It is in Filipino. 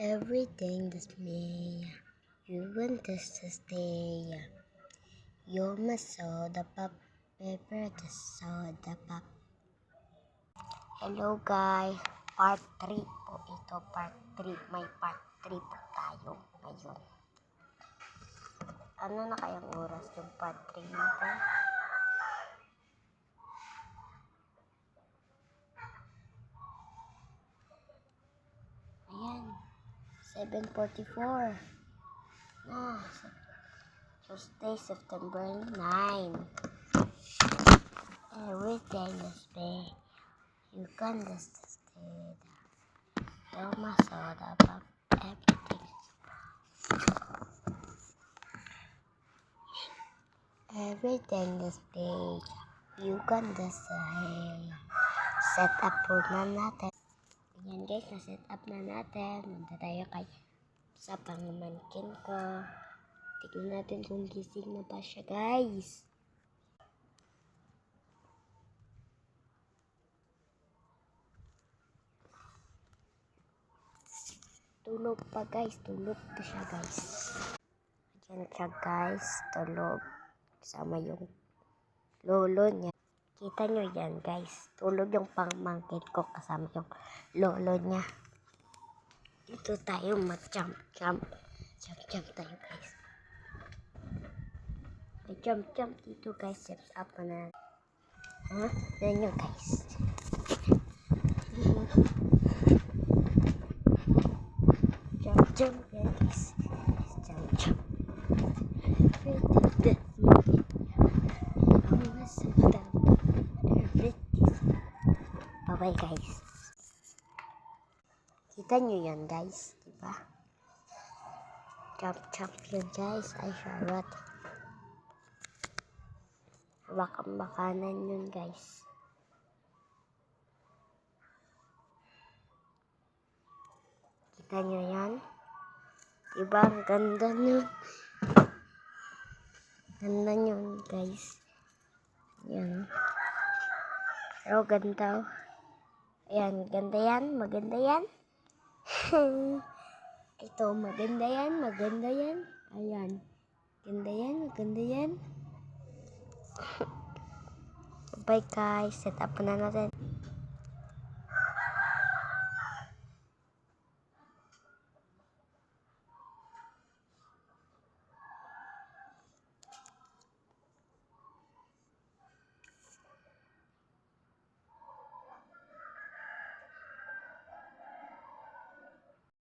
Everything that's me, you want us to stay. You're my soda pop, pepper the soda pop. Hello guys, part 3 po ito, part 3. May part 3 po tayo ngayon. Ano na kayang oras yung part 3 natin? Ayan, 7:44. Tuesday, September 9. Everything is big. You can just stay there. Toma soda pop, everything. Everything is big. You can just say. Set up po na natin. Ayan guys, na-set up na natin. Punta tayo sa pangmankin ko. Tignan natin kung gising na pa siya guys. Tulog pa guys, tulog pa siya guys. Ayan siya guys, tulog. Kasama yung lolo niya. Kita nyo yan guys, tulog yung pangmangkin ko kasama yung lolo niya. Dito tayo mag-jump tayo guys. Mag-jump dito guys, set up na. Yan nyo guys. Jump yan guys. Jump. Bye guys. Kita nyo yan guys, diba? Jump yun guys, ay charot. Makanan yun guys. Kita nyo yan? Diba? Ang ganda nyo. Ganda nyo guys. Yan. Pero ganda. Ayan, ganda yan. Maganda yan. Ito, maganda yan. Ayan. Maganda yan. Bye guys. Set up na natin.